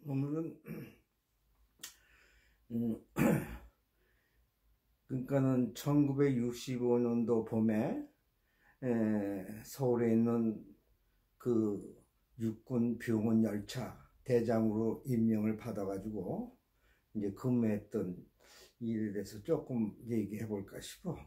오늘은 그러니까는 1965년도 봄에 서울에 있는 그 육군 병원 열차 대장으로 임명을 받아가지고 이제 근무했던 일에 대해서 조금 얘기해 볼까 싶어.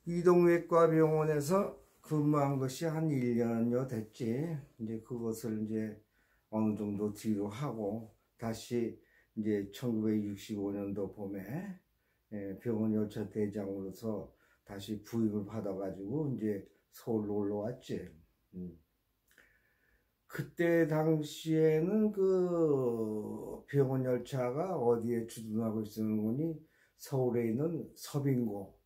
이동외과 병원에서 근무한 것이 한 1년여 됐지. 이제 그것을 이제 어느 정도 뒤로 하고 다시 이제 1965년도 봄에 병원 열차 대장으로서 다시 부임을 받아가지고 이제 서울로 올라왔지. 그때 당시에는 그 병원 열차가 어디에 주둔하고 있었는 거니 서울에 있는 서빙고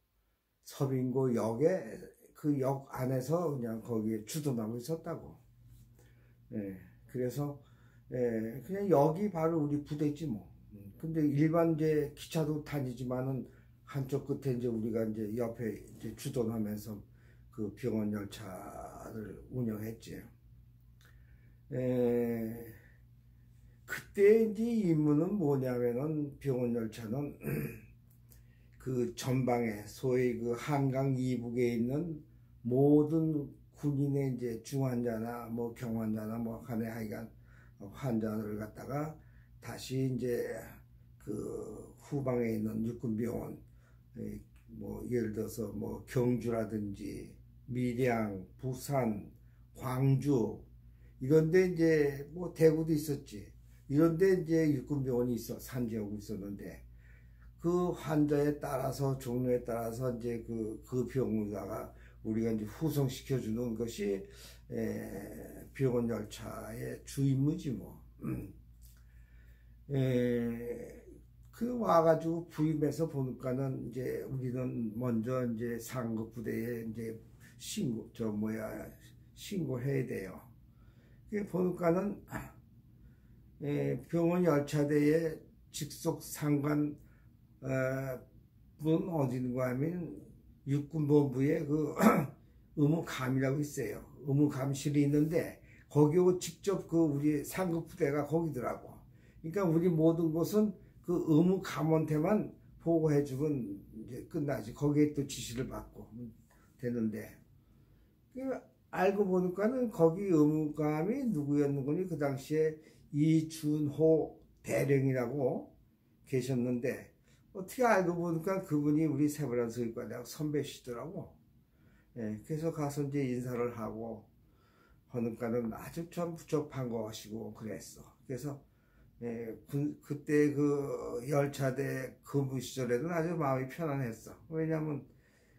역에 그 역 안에서 그냥 거기에 주둔하고 있었다고. 그래서 그냥 여기 바로 우리 부대지 뭐. 근데 일반 이제 기차도 다니지만은 한쪽 끝에 이제 우리가 이제 옆에 이제 주둔하면서 그 병원 열차를 운영했지. 그때 이제 임무는 뭐냐면은 병원 열차는 그 전방에 소위 그 한강 이북에 있는 모든 군인의 이제 중환자나 뭐 경환자나 뭐 간에 하여간 환자를 갖다가 다시 이제 그 후방에 있는 육군병원 뭐 예를 들어서 뭐 경주라든지 밀양, 부산, 광주 이런데 이제 뭐 대구도 있었지. 이런데 이제 육군병원이 산지하고 있었는데 그 환자에 따라서 종류에 따라서 이제 그 병원에다가 우리가 이제 후송시켜 주는 것이 병원 열차의 주 임무지 뭐. 그 와가지고 부임해서 보니까는 이제 우리는 먼저 이제 상급 부대에 이제 신고해야 돼요. 그 보니까는 병원 열차대에 직속 상관 분 어디인가 하면 육군본부에 그 의무감이라고 있어요. 의무감실이 있는데 거기 직접 그 우리 상급 부대가 거기더라고. 그러니까 우리 모든 것은 그 의무감한테만 보고해주면 이제 끝나지. 거기에 또 지시를 받고 되는데 알고 보니까는 거기 의무감이 누구였는 그 당시에 이준호 대령이라고 계셨는데 어떻게 알고 보니까 그분이 우리 세브란스의과대학 선배시더라고. 그래서 가서 이제 인사를 하고 하니까는 아주 참 부쩍 반가워하시고 그랬어. 그래서 그때 그 열차대 근무 시절에는 아주 마음이 편안했어. 왜냐면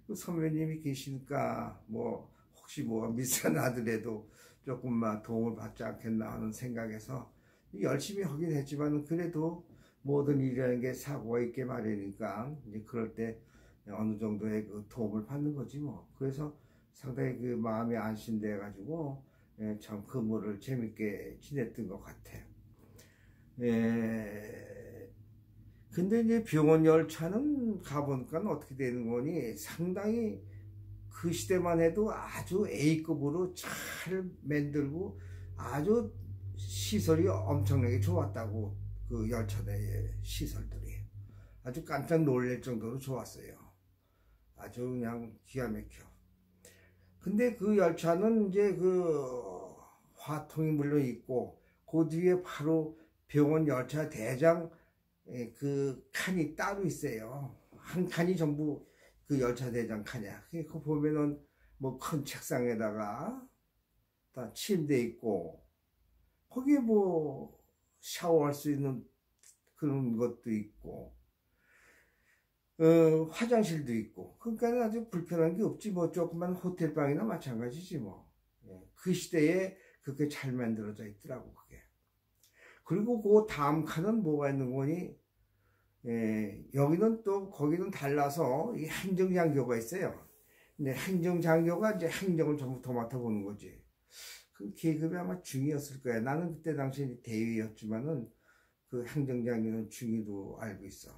그 선배님이 계시니까 뭐 혹시 뭐 미스나더라도 조금만 도움을 받지 않겠나 하는 생각에서 열심히 하긴 했지만 그래도 모든 일이라는 게 사고가 있게 마련이니까 이제 그럴 때 어느 정도의 그 도움을 받는 거지 뭐. 그래서 상당히 그 마음이 안심돼 가지고 참 근무를 재밌게 지냈던 것 같아. 근데 이제 병원 열차는 가보니까 어떻게 되는 거니 상당히 그 시대만 해도 아주 A급으로 잘 만들고 아주 시설이 엄청나게 좋았다고. 그 열차대의 시설들이 아주 깜짝 놀랄 정도로 좋았어요. 아주 그냥 기가 막혀. 근데 그 열차는 이제 그 화통이 물론 있고 그 뒤에 바로 병원 열차 대장 그 칸이 따로 있어요. 한 칸이 전부 그 열차 대장 칸이야. 그 보면은 뭐 큰 책상에다가 다 침대 있고 거기에 뭐 샤워할 수 있는 그런 것도 있고 화장실도 있고 그러니까 아주 불편한 게 없지 뭐. 조그만 호텔방이나 마찬가지지 뭐. 그 시대에 그렇게 잘 만들어져 있더라고 그게. 그리고 그 다음 칸은 뭐가 있는 거니 여기는 또 거기는 달라서 이 행정장교가 있어요. 근데 행정장교가 이제 행정을 전부 더 맡아보는 거지. 그 계급이 아마 중이었을 거야. 나는 그때 당시 대위였지만은 그 행정장교는 중위도 알고 있어.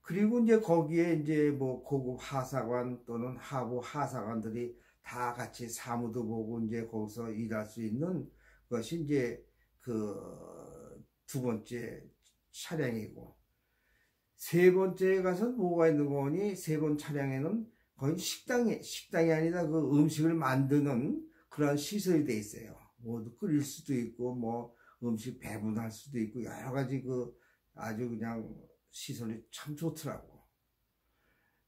그리고 이제 거기에 이제 뭐 고급 하사관 또는 하부 하사관들이 다 같이 사무도 보고 이제 거기서 일할 수 있는 것이 이제 그 두 번째 차량이고, 세 번째에 가서 뭐가 있는 거니? 세 번 차량에는 거의 식당이 아니라 그 음식을 만드는 그런 시설이 돼 있어요. 뭐 끓일 수도 있고, 뭐 음식 배분할 수도 있고, 여러 가지 그 아주 그냥 시설이 참 좋더라고.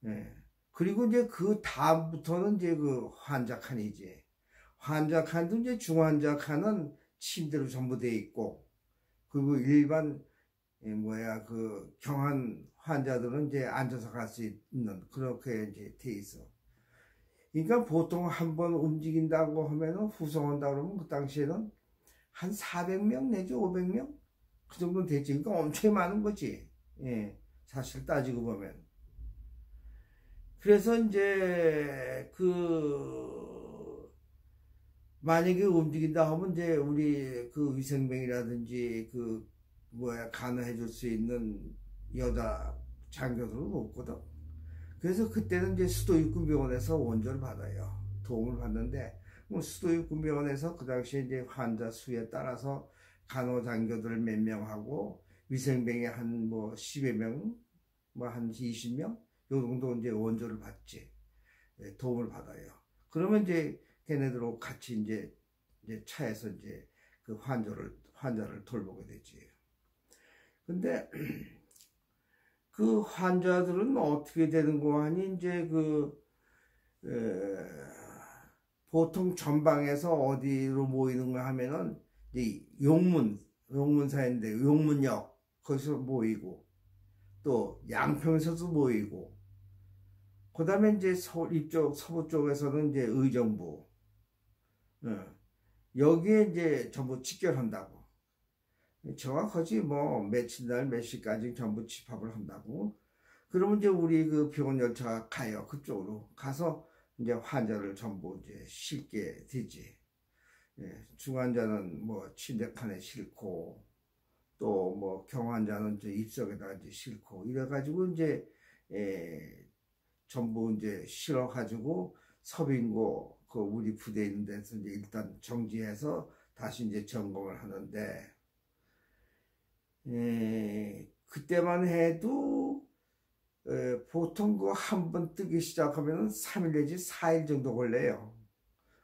예. 그리고 이제 그 다음부터는 이제 그 환자 칸이지. 환자 칸도 이제 중환자 칸은 침대로 전부 돼 있고, 그리고 일반 그 경한 환자들은 이제 앉아서 갈 수 있는 그렇게 이제 돼 있어. 그러니까 보통 한번 움직인다고 하면은 후송한다 그러면 그 당시에는 한 400명 내지 500명 그 정도는 되지. 그러니까 엄청 많은 거지. 예, 사실 따지고 보면. 그래서 이제 만약에 움직인다 하면 이제 우리 그 위생병이라든지 간호해 줄 수 있는 여자 장교들은 없거든. 그래서 그때는 이제 수도육군병원에서 원조를 받아요. 도움을 받는데, 뭐 수도육군병원에서 그 당시에 이제 환자 수에 따라서 간호장교들 몇 명하고 위생병이 한 뭐 10여 명, 뭐 한 20명? 요 정도 이제 원조를 받지. 도움을 받아요. 그러면 이제 걔네들하고 같이 이제 차에서 이제 그 환자를 돌보게 되지. 근데 그 환자들은 어떻게 되는 거 하니? 이제 보통 전방에서 어디로 모이는 거 하면은 이제 용문사인데 용문역 거기서 모이고, 또 양평에서도 모이고, 그 다음에 이제 서울 이쪽 서부 쪽에서는 이제 의정부, 여기에 이제 전부 직결한다고. 정확하지 뭐 며칠 날 몇 시까지 전부 집합을 한다고. 그러면 이제 우리 그 병원 열차가 가요. 그쪽으로 가서 이제 환자를 전부 이제 싣게 되지. 예, 중환자는 뭐 침대칸에 싣고, 또 뭐 경환자는 이제 입석에다가 이제 싣고, 이래가지고 이제 전부 이제 실어가지고 서빙고 그 우리 부대에 있는 데서 이제 일단 정지해서 다시 이제 점검을 하는데, 그때만 해도 보통 그 한 번 뜨기 시작하면 3일 내지 4일 정도 걸려요.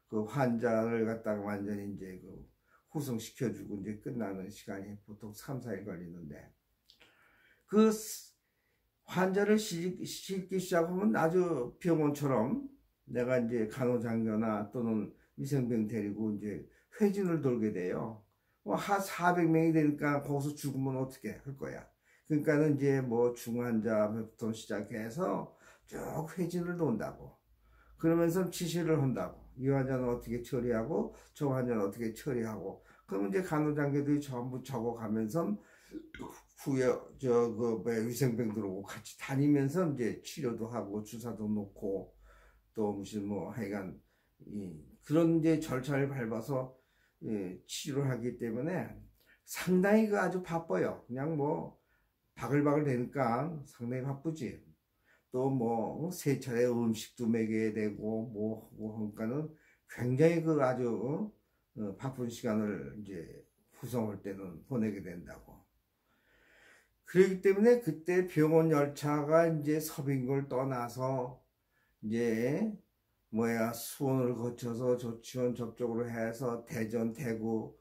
그 환자를 갖다가 완전히 이제 후송시켜주고 이제 끝나는 시간이 보통 3, 4일 걸리는데, 그 환자를 싣기 시작하면 아주 병원처럼 내가 이제 간호장교나 또는 위생병 데리고 이제 회진을 돌게 돼요. 한 400명이 되니까 거기서 죽으면 어떻게 할 거야. 그러니까는 이제 뭐 중환자부터 시작해서 쭉 회진을 돈다고. 그러면서 지시를 한다고. 이 환자는 어떻게 처리하고 저 환자는 어떻게 처리하고. 그러면 이제 간호장교들이 전부 적어가면서 후에 위생병들하고 같이 다니면서 이제 치료도 하고 주사도 놓고, 또 무슨 뭐 하여간 그런 이제 절차를 밟아서 치료를 하기 때문에 상당히 아주 바빠요. 그냥 뭐 바글바글 되니까 상당히 바쁘지. 또 뭐 세 차례 음식도 먹여야 되고 뭐 하니까는 굉장히 아주 바쁜 시간을 이제 후송할 때는 보내게 된다고. 그렇기 때문에 그때 병원 열차가 이제 서빙고를 떠나서 이제 수원을 거쳐서 조치원 저쪽으로 해서 대전, 대구,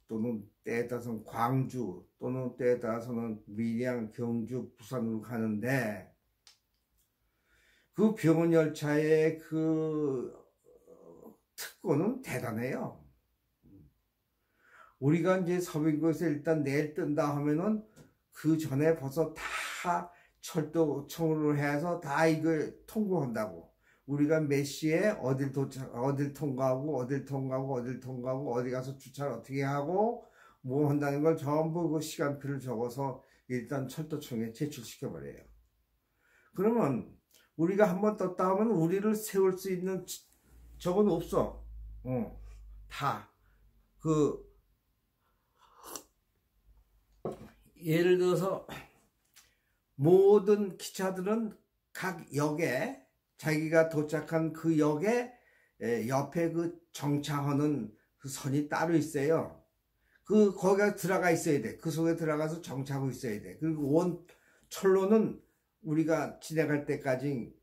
또는 때에 따라서는 광주, 또는 때에 따라서는 밀양, 경주, 부산으로 가는데, 그 병원 열차의 그 특권은 대단해요. 우리가 이제 서빙고에서 일단 내일 뜬다 하면은 그 전에 벌써 다 철도청으로 해서 다 이걸 통과한다고. 우리가 몇 시에 어딜 통과하고 어디 가서 주차를 어떻게 하고 뭐 한다는 걸 전부 그 시간표를 적어서 일단 철도청에 제출시켜 버려요. 그러면 우리가 한번 떴다 하면 우리를 세울 수 있는 적은 없어. 다 예를 들어서 모든 기차들은 각 역에 자기가 도착한 그 역에 옆에 그 정차하는 그 선이 따로 있어요. 거기가 들어가 있어야 돼. 그 속에 들어가서 정차하고 있어야 돼. 그리고 원 철로는 우리가 지나갈 때까지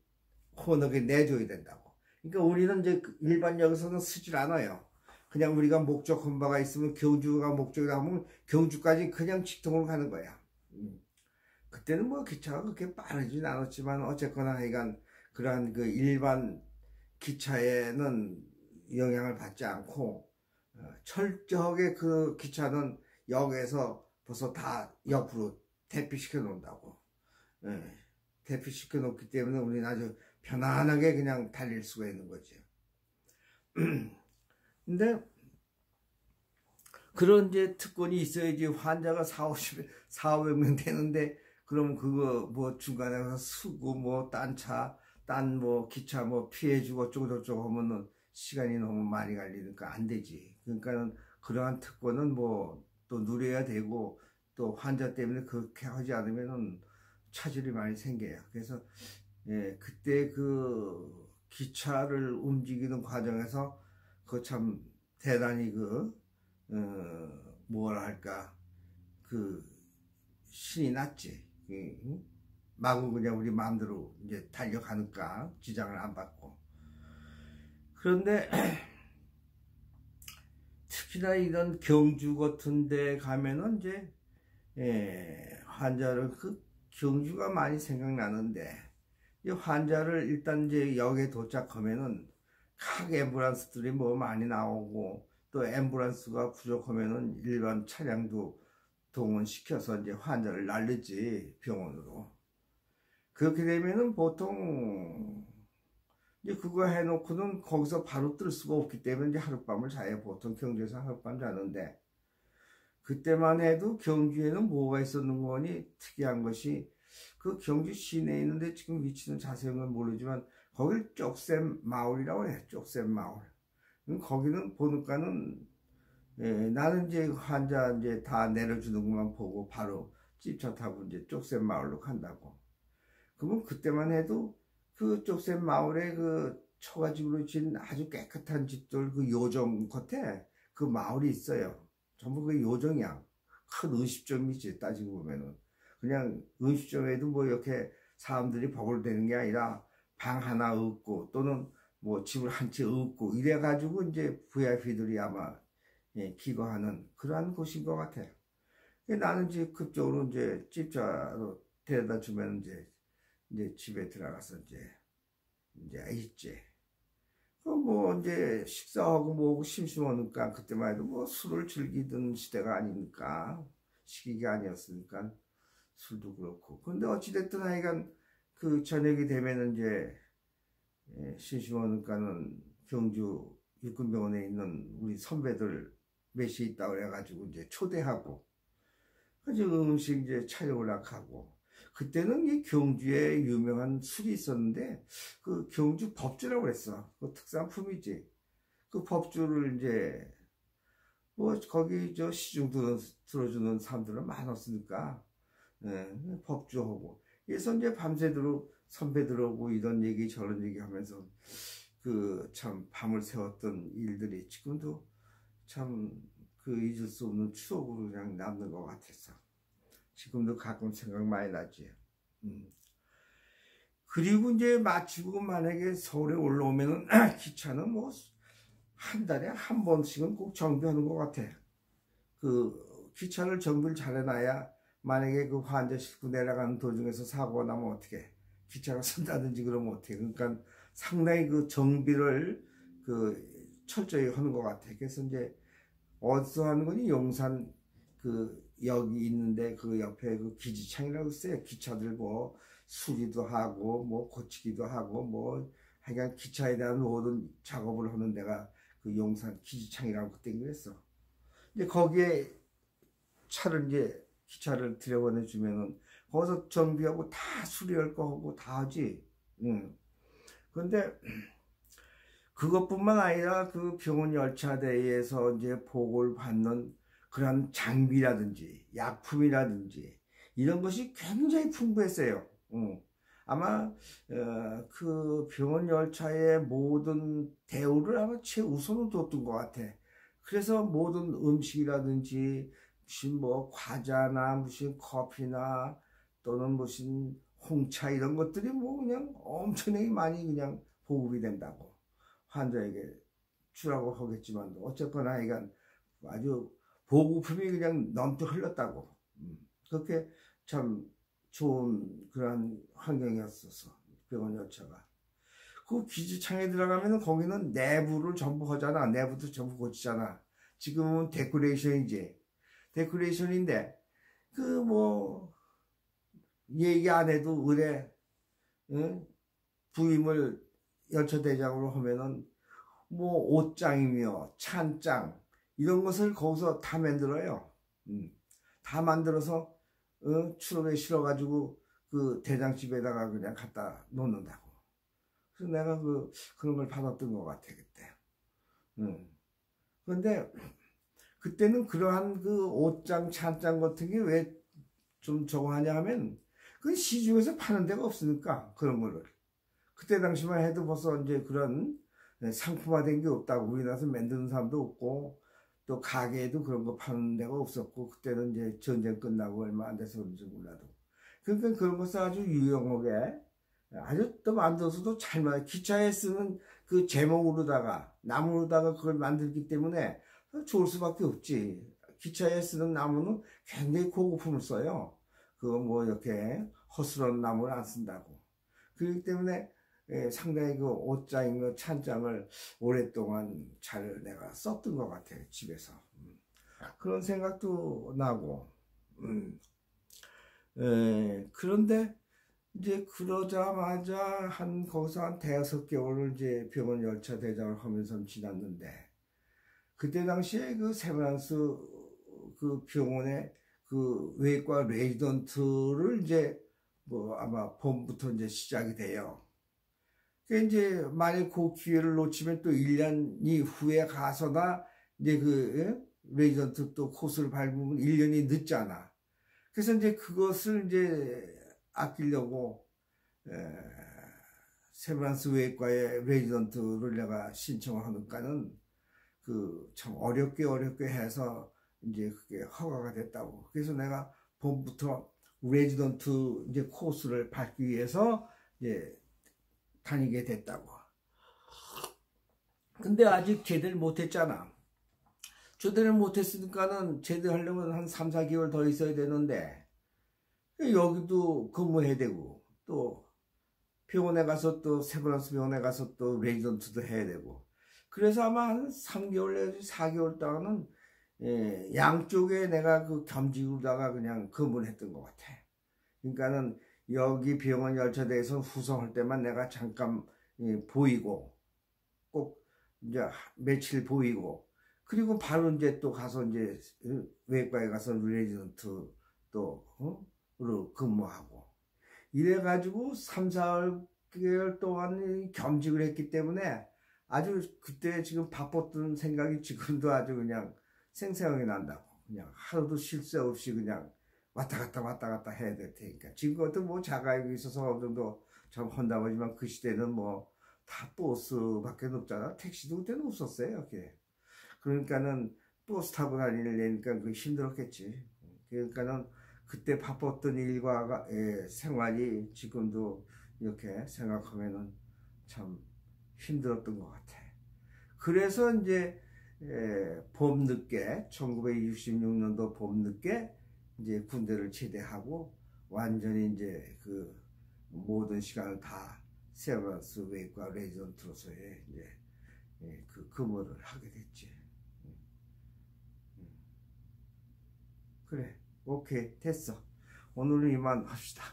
혼하게 내줘야 된다고. 그러니까 우리는 이제 일반역에서는 쓰질 않아요. 그냥 우리가 목적한 바가 있으면 경주가 목적이다 하면 경주까지 그냥 직통으로 가는 거야. 그때는 뭐 기차가 그렇게 빠르진 않았지만 어쨌거나 하여간 그러한 그 일반 기차에는 영향을 받지 않고 철저하게 그 기차는 역에서 벌써 다 옆으로 대피시켜 놓는다고. 대피시켜 놓기 때문에 우리는 아주 편안하게 그냥 달릴 수가 있는 거죠. 근데 그런 이제 특권이 있어야지. 환자가 4,500명 되는데 그럼 그거 뭐 중간에 가서 쓰고 뭐 딴 차, 딴 뭐 기차 뭐 피해주고 어쩌고 저쩌고 하면은 시간이 너무 많이 걸리니까 안 되지. 그러니까는 그러한 특권은 뭐 또 누려야 되고 또 환자 때문에 그렇게 하지 않으면은 차질이 많이 생겨요. 그래서 그때 그 기차를 움직이는 과정에서 그 참 대단히 뭐랄까 그 신이 났지. 마구 그냥 우리 마음대로 이제 달려가니까 지장을 안 받고. 그런데 특히나 이런 경주 같은 데 가면은 이제 환자를 경주가 많이 생각나는데 이 환자를 일단 이제 역에 도착하면은 각 앰뷸런스들이 뭐 많이 나오고 또 앰뷸런스가 부족하면은 일반 차량도 동원시켜서 이제 환자를 날리지 병원으로. 그렇게 되면은 보통 이제 그거 해놓고는 거기서 바로 뜰 수가 없기 때문에 이제 하룻밤을 자요. 보통 경주에서 하룻밤 자는데 그때만 해도 경주에는 뭐가 있었는 거니 특이한 것이 그 경주 시내에 있는데 지금 위치는 자세한 모르지만 거길 쪽샘 마을이라고 해요. 쪽샘 마을. 거기는 보니까는 나는 이제 환자 이제 다 내려주는 것만 보고 바로 집차 타고 이제 쪽샘 마을로 간다고. 그러면 그때만 해도 그 쪽샘 마을에 그 초가집으로 지은 아주 깨끗한 집들 그 요정 겉에 그 마을이 있어요. 전부 그 요정이야. 큰 의식점이지 따지고 보면은. 그냥 의식점에도 뭐 이렇게 사람들이 버글대는 게 아니라 방 하나 얻고 또는 뭐 집을 한 채 얻고 이래가지고 이제 VIP들이 아마 기거하는 그러한 곳인 것 같아요. 나는 이제 그쪽으로 이제 집차로 데려다 주면 이제 집에 들어가서 이제 있지. 뭐 이제 식사하고 뭐하고 심심하니까 그때만 해도 뭐 술을 즐기던 시대가 아니니까 시기가 아니었으니까 술도 그렇고. 근데 어찌됐든 하여간 그 저녁이 되면은 이제 심심하니까는 경주 육군병원에 있는 우리 선배들 몇이 있다 그래가지고 이제 초대하고 그래서 음식 이제 차려오려고 하고. 그때는 이 경주에 유명한 술이 있었는데 그 경주 법주라고 그랬어. 그 특산품이지. 그 법주를 이제 뭐 거기 저 시중 들어주는 사람들은 많았으니까 법주하고 그래서 이제 밤새도록 선배들하고 이런 얘기 저런 얘기 하면서 그 참 밤을 새웠던 일들이 지금도 참 그 잊을 수 없는 추억으로 그냥 남는 것 같았어. 지금도 가끔 생각 많이 나지. 그리고 이제 마치고 만약에 서울에 올라오면은 기차는 뭐 한 달에 한 번씩은 꼭 정비하는 것 같아. 그 기차를 정비를 잘 해놔야 만약에 그 환자 싣고 내려가는 도중에서 사고가 나면 어떻게 기차가 쓴다든지 그러면 어떻게. 그러니까 상당히 그 정비를 그 철저히 하는 것 같아. 그래서 이제 어디서 하는 거니? 용산 그 역이 있는데 그 옆에 그 기지창이라고 있어요. 기차들 뭐 수리도 하고 뭐 고치기도 하고 뭐 하여간 기차에 대한 모든 작업을 하는 데가 그 용산 기지창이라고 그때 그랬어. 이제 거기에 기차를 들여보내 주면은 거기서 정비하고 다 수리할 거 하고 다 하지. 그런데 그것뿐만 아니라 그 병원 열차대에서 이제 보고를 받는 그런 장비라든지 약품이라든지 이런 것이 굉장히 풍부했어요. 아마 그 병원 열차의 모든 대우를 아마 최우선으로 뒀던 것 같아. 그래서 모든 음식이라든지 무슨 뭐 과자나 무슨 커피나 또는 무슨 홍차 이런 것들이 뭐 그냥 엄청나게 많이 그냥 보급이 된다고 환자에게 주라고 하겠지만 어쨌거나 이건 아주 보급품이 그냥 넘쳐 흘렀다고. 그렇게 참 좋은 그런 환경이었어서 병원 열차가. 그 기지창에 들어가면 거기는 내부를 전부 하잖아. 내부도 전부 고치잖아. 지금은 데코레이션이지. 데코레이션인데 그 뭐 얘기 안 해도 의뢰 응? 부임을 열차 대장으로 하면은 뭐 옷장이며 찬장 이런 것을 거기서 다 만들어요. 다 만들어서 트럭에 실어가지고 그 대장집에다가 그냥 갖다 놓는다고. 그래서 내가 그런 걸 받았던 것 같아 그때. 그런데 그때는 그러한 그 옷장 찬장 같은 게 왜 좀 저거 하냐 하면 그 시중에서 파는 데가 없으니까 그런 거를. 그때 당시만 해도 벌써 이제 그런 상품화된 게 없다고. 우리나라에서 만드는 사람도 없고 또 가게에도 그런 거 파는 데가 없었고 그때는 이제 전쟁 끝나고 얼마 안 돼서 그런지 몰라도. 그러니까 그런 것을 아주 유용하게 아주 또 만들어서도 잘 기차에 쓰는 그 제목으로다가 나무로다가 그걸 만들기 때문에 좋을 수밖에 없지. 기차에 쓰는 나무는 굉장히 고급품을 써요. 그거 뭐 이렇게 허술한 나무를 안 쓴다고. 그렇기 때문에 상당히 그 옷장이나 찬장을 오랫동안 잘 내가 썼던 것 같아요. 집에서. 그런 생각도 나고. 그런데 이제 그러자마자 거기서 한 대여섯 개월을 이제 병원 열차 대장을 하면서 지났는데 그때 당시에 그 세브란스 그 병원의 그 외과 레지던트를 이제 뭐 아마 봄부터 이제 시작이 돼요. 그 이제 만약 그 기회를 놓치면 또 1년 이후에 가서나 이제 그 레지던트 또 코스를 밟으면 1년이 늦잖아. 그래서 이제 그것을 이제 아끼려고 세브란스 외과의 레지던트를 내가 신청을 하니까는 그 참 어렵게 해서 이제 그게 허가가 됐다고. 그래서 내가 봄부터 레지던트 이제 코스를 밟기 위해서 이제 다니게 됐다고. 근데 아직 제대를 못했잖아. 제대를 못했으니까는 제대하려면 한 3, 4개월 더 있어야 되는데 여기도 근무해야 되고 또 병원에 가서 또 세브란스 병원에 가서 또 레지던트도 해야 되고 그래서 아마 한 3개월 내지 4개월 동안은 양쪽에 내가 그 겸직으로다가 그냥 근무를 했던 것 같아. 그러니까는 여기 병원 열차대에서 후송할 때만 내가 잠깐 보이고 꼭 이제 며칠 보이고 그리고 바로 이제 또 가서 이제 외과에 가서 레지던트 또로 근무하고 이래가지고 3, 4개월 동안 겸직을 했기 때문에 아주 그때 지금 바빴던 생각이 지금도 아주 그냥 생생하게 난다고. 그냥 하루도 쉴 새 없이 그냥 왔다 갔다 해야 될 테니까. 지금 것도 뭐 자가용이 있어서 어느 정도 좀 한다고 하지만 그 시대는 뭐 다 버스밖에 없잖아. 택시도 그때는 없었어요. 이렇게. 그러니까는 버스 타고 다니려니까 그 힘들었겠지. 그러니까는 그때 바빴던 일과 생활이 지금도 이렇게 생각하면은 참 힘들었던 것 같아. 그래서 이제 봄 늦게 1966년도 봄 늦게 이제 군대를 제대하고 완전히 이제 그 모든 시간을 다 세브란스 외과 레지던트로서의 이제 그 근무를 하게 됐지. 그래, 오케이, 됐어. 오늘은 이만 합시다.